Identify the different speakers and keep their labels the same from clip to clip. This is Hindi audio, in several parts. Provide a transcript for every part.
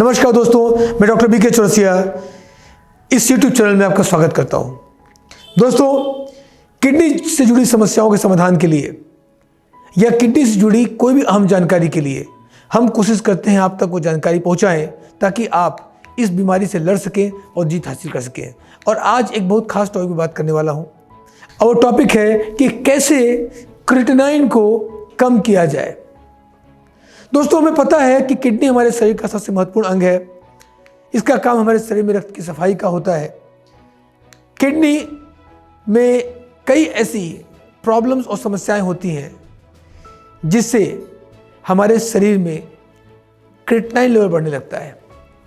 Speaker 1: नमस्कार दोस्तों, मैं डॉक्टर बीके चौरसिया इस यूट्यूब चैनल में आपका स्वागत करता हूं। दोस्तों, किडनी से जुड़ी समस्याओं के समाधान के लिए या किडनी से जुड़ी कोई भी अहम जानकारी के लिए हम कोशिश करते हैं आप तक वो जानकारी पहुंचाएं ताकि आप इस बीमारी से लड़ सकें और जीत हासिल कर सकें। और आज एक बहुत खास टॉपिक पर बात करने वाला हूं और वो टॉपिक है कि कैसे क्रिएटिनिन को कम किया जाए। दोस्तों, हमें पता है कि किडनी हमारे शरीर का सबसे महत्वपूर्ण अंग है। इसका काम हमारे शरीर में रक्त की सफाई का होता है। किडनी में कई ऐसी प्रॉब्लम्स और समस्याएं होती हैं जिससे हमारे शरीर में क्रिएटिनिन लेवल बढ़ने लगता है।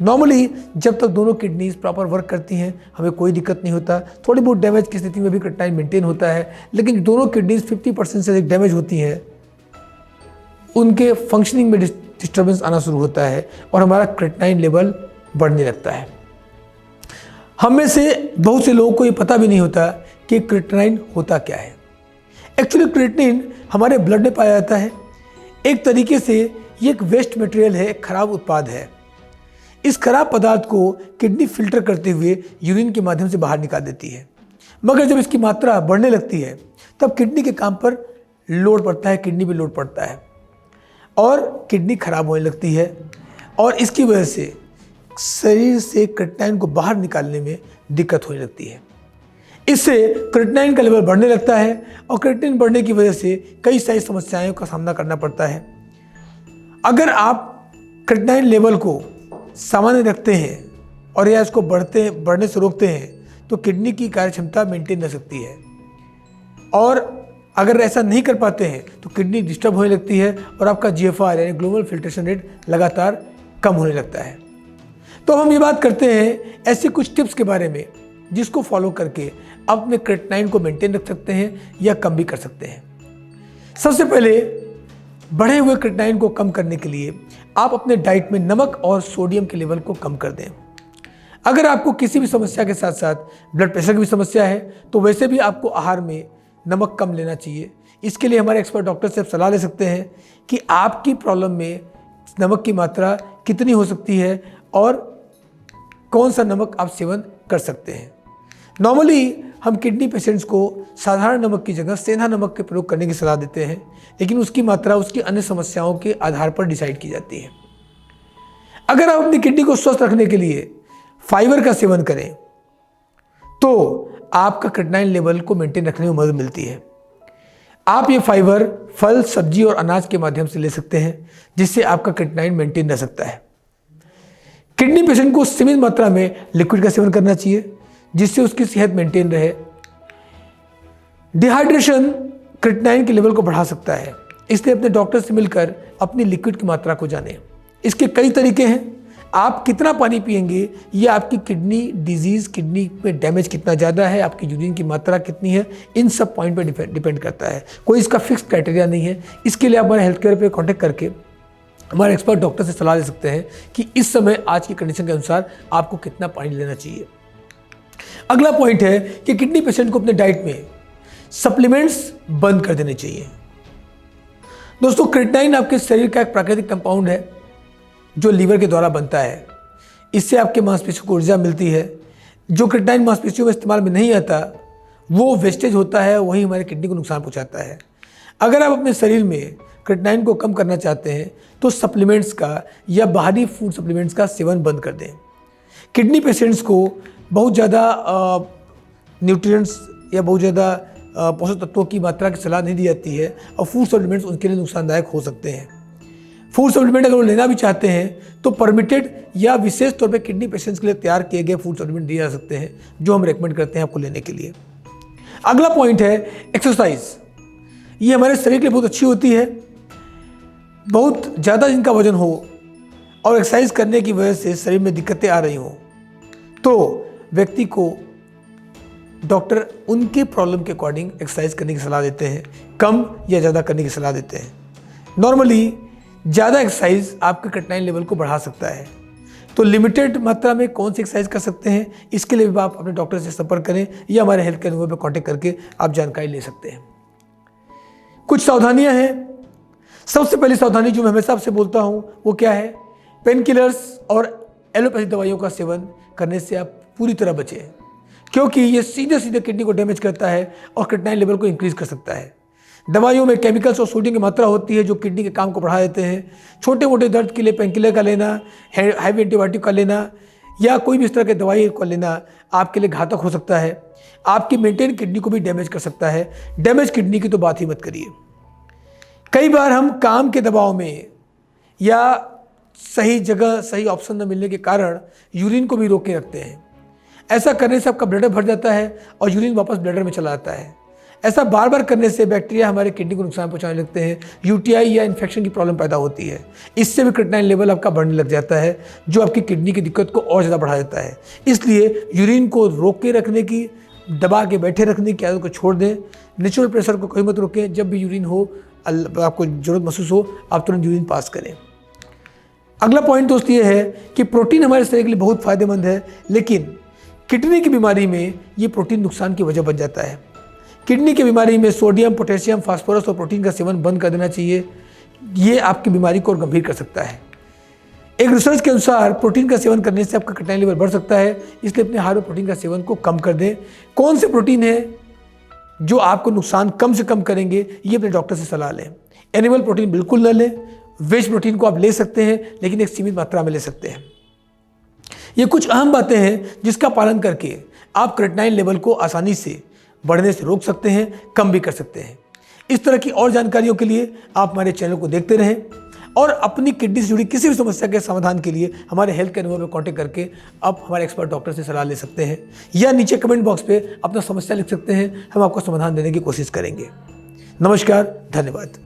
Speaker 1: नॉर्मली जब तक दोनों किडनीज प्रॉपर वर्क करती हैं हमें कोई दिक्कत नहीं होता। थोड़ी बहुत डैमेज की स्थिति में भी क्रिएटिनिन मेंटेन होता है, लेकिन दोनों किडनीज 50% से अधिक डैमेज होती हैं, उनके फंक्शनिंग में डिस्टर्बेंस आना शुरू होता है और हमारा क्रिएटिनिन लेवल बढ़ने लगता है। हम में से बहुत से लोगों को ये पता भी नहीं होता कि क्रिएटिनिन होता क्या है। एक्चुअली क्रिएटिनिन हमारे ब्लड में पाया जाता है। एक तरीके से ये एक वेस्ट मटेरियल है, एक खराब उत्पाद है। इस खराब पदार्थ को किडनी फिल्टर करते हुए यूरिन के माध्यम से बाहर निकाल देती है, मगर जब इसकी मात्रा बढ़ने लगती है तब किडनी के काम पर लोड पड़ता है, किडनी पे लोड पड़ता है और किडनी खराब होने लगती है और इसकी वजह से शरीर से क्रिएटिनिन को बाहर निकालने में दिक्कत होने लगती है। इससे क्रिएटिनिन का लेवल बढ़ने लगता है और क्रिएटिनिन बढ़ने की वजह से कई सारी समस्याओं का सामना करना पड़ता है। अगर आप क्रिएटिनिन लेवल को सामान्य रखते हैं और या इसको बढ़ने से रोकते हैं तो किडनी की कार्यक्षमता मेंटेन रह सकती है, और अगर ऐसा नहीं कर पाते हैं तो किडनी डिस्टर्ब होने लगती है और आपका GFR यानी ग्लोबल फिल्ट्रेशन रेट लगातार कम होने लगता है। तो हम ये बात करते हैं ऐसे कुछ टिप्स के बारे में जिसको फॉलो करके आप अपने क्रिएटिनिन को मेंटेन रख सकते हैं या कम भी कर सकते हैं। सबसे पहले बढ़े हुए क्रिएटिनिन को कम करने के लिए आप अपने डाइट में नमक और सोडियम के लेवल को कम कर दें। अगर आपको किसी भी समस्या के साथ साथ ब्लड प्रेशर की भी समस्या है तो वैसे भी आपको आहार में नमक कम लेना चाहिए। इसके लिए हमारे एक्सपर्ट डॉक्टर से आप सलाह ले सकते हैं कि आपकी प्रॉब्लम में नमक की मात्रा कितनी हो सकती है और कौन सा नमक आप सेवन कर सकते हैं। नॉर्मली हम किडनी पेशेंट्स को साधारण नमक की जगह सेंधा नमक के प्रयोग करने की सलाह देते हैं, लेकिन उसकी मात्रा उसकी अन्य समस्याओं के आधार पर डिसाइड की जाती है। अगर आप अपनी किडनी को स्वस्थ रखने के लिए फाइबर का सेवन करें तो आपका क्रिएटिनिन लेवल को मेंटेन रखने में मदद मिलती है। आप ये फाइबर फल, सब्जी और अनाज के माध्यम से ले सकते हैं जिससे आपका क्रिएटिनिन मेंटेन रह सकता है। किडनी पेशेंट को सीमित मात्रा में लिक्विड का सेवन करना चाहिए जिससे उसकी सेहत मेंटेन रहे। डिहाइड्रेशन क्रिएटिनिन के लेवल को बढ़ा सकता है, इसलिए अपने डॉक्टर से मिलकर अपनी लिक्विड की मात्रा को जानें। इसके कई तरीके हैं। आप कितना पानी पिएंगे ये आपकी किडनी डिजीज़, किडनी में डैमेज कितना ज़्यादा है, आपकी यूरिन की मात्रा कितनी है, इन सब पॉइंट पर डिपेंड करता है। कोई इसका फिक्स क्राइटेरिया नहीं है। इसके लिए आप हमारे हेल्थ केयर पर कॉन्टैक्ट करके हमारे एक्सपर्ट डॉक्टर से सलाह ले सकते हैं कि इस समय आज की कंडीशन के अनुसार आपको कितना पानी लेना चाहिए। अगला पॉइंट है कि किडनी पेशेंट को अपने डाइट में सप्लीमेंट्स बंद कर देने चाहिए। दोस्तों, क्रिएटिनिन आपके शरीर का एक प्राकृतिक कंपाउंड है जो लीवर के द्वारा बनता है। इससे आपके मांसपेशियों को ऊर्जा मिलती है। जो क्रिएटिनिन मांसपेशियों में इस्तेमाल में नहीं आता वो वेस्टेज होता है, वही हमारे किडनी को नुकसान पहुंचाता है। अगर आप अपने शरीर में क्रिएटिनिन को कम करना चाहते हैं तो सप्लीमेंट्स का या बाहरी फूड सप्लीमेंट्स का सेवन बंद कर दें। किडनी पेशेंट्स को बहुत ज़्यादा न्यूट्रिएंट्स या बहुत ज़्यादा पोषक तत्वों की मात्रा की सलाह नहीं दी जाती है और फूड सप्लीमेंट्स उनके लिए नुकसानदायक हो सकते हैं। फूड सप्लीमेंट अगर वो लेना भी चाहते हैं तो परमिटेड या विशेष तौर पे किडनी पेशेंट्स के लिए तैयार किए गए फूड सप्लीमेंट दिए जा सकते हैं जो हम रेकमेंड करते हैं आपको लेने के लिए। अगला पॉइंट है एक्सरसाइज। ये हमारे शरीर के लिए बहुत अच्छी होती है। बहुत ज़्यादा जिनका वजन हो और एक्सरसाइज करने की वजह से शरीर में दिक्कतें आ रही हों तो व्यक्ति को डॉक्टर उनके प्रॉब्लम के अकॉर्डिंग एक्सरसाइज करने की सलाह देते हैं, कम या ज़्यादा करने की सलाह देते हैं। नॉर्मली ज़्यादा एक्सरसाइज आपके क्रिएटिनिन लेवल को बढ़ा सकता है, तो लिमिटेड मात्रा में कौन सी एक्सरसाइज कर सकते हैं इसके लिए भी आप अपने डॉक्टर से संपर्क करें या हमारे हेल्थ केयर नंबर पर कॉन्टैक्ट करके आप जानकारी ले सकते हैं। कुछ सावधानियां हैं। सबसे पहली सावधानी जो मैं हमेशा आपसे बोलता हूं वो क्या है, पेन किलर्स और एलोपैथिक दवाइयों का सेवन करने से आप पूरी तरह बचें, क्योंकि ये सीधे सीधे किडनी को डैमेज करता है और क्रिएटिनिन लेवल को इंक्रीज कर सकता है। दवाइयों में केमिकल्स और सोडियम की मात्रा होती है जो किडनी के काम को बढ़ा देते हैं। छोटे मोटे दर्द के लिए पेनकिलर का लेना, हैवी एंटीबायोटिक का लेना या कोई भी इस तरह की दवाई को लेना आपके लिए घातक हो सकता है। आपकी मेंटेन किडनी को भी डैमेज कर सकता है। डैमेज किडनी की तो बात ही मत करिए। कई बार हम काम के दबाव में या सही जगह सही ऑप्शन न मिलने के कारण यूरिन को भी रोक के रखते हैं। ऐसा करने से आपका ब्लडर भर जाता है और यूरिन वापस ब्लडर में चला जाता है। ऐसा बार बार करने से बैक्टीरिया हमारे किडनी को नुकसान पहुंचाने लगते हैं। यूटीआई या इन्फेक्शन की प्रॉब्लम पैदा होती है। इससे भी क्रिएटिनिन लेवल आपका बढ़ने लग जाता है, जो आपकी किडनी की दिक्कत को और ज़्यादा बढ़ा देता है। इसलिए यूरिन को रोक के रखने की, दबा के बैठे रखने की आदत को छोड़ दें। नेचुरल प्रेशर को कहीं मत रोकें। जब भी यूरिन हो, आपको ज़रूरत महसूस हो, आप तुरंत यूरिन पास करें। अगला पॉइंट दोस्त ये है कि प्रोटीन हमारे शरीर के लिए बहुत फायदेमंद है, लेकिन किडनी की बीमारी में ये प्रोटीन नुकसान की वजह बन जाता है। किडनी की बीमारी में सोडियम, पोटेशियम, फास्फोरस और प्रोटीन का सेवन बंद कर देना चाहिए। ये आपकी बीमारी को और गंभीर कर सकता है। एक रिसर्च के अनुसार प्रोटीन का सेवन करने से आपका क्रिएटिनिन लेवल बढ़ सकता है, इसलिए अपने आहार में प्रोटीन का सेवन को कम कर दें। कौन से प्रोटीन है जो आपको नुकसान कम से कम करेंगे, ये अपने डॉक्टर से सलाह लें। एनिमल प्रोटीन बिल्कुल न लें। वेज प्रोटीन को आप ले सकते हैं, लेकिन एक सीमित मात्रा में ले सकते हैं। ये कुछ अहम बातें हैं जिसका पालन करके आप क्रिएटिनिन लेवल को आसानी से बढ़ने से रोक सकते हैं, कम भी कर सकते हैं। इस तरह की और जानकारियों के लिए आप हमारे चैनल को देखते रहें और अपनी किडनी से जुड़ी किसी भी समस्या के समाधान के लिए हमारे हेल्थ केयर नंबर पर कॉन्टैक्ट करके आप हमारे एक्सपर्ट डॉक्टर से सलाह ले सकते हैं, या नीचे कमेंट बॉक्स पे अपना समस्या लिख सकते हैं। हम आपको समाधान देने की कोशिश करेंगे। नमस्कार, धन्यवाद।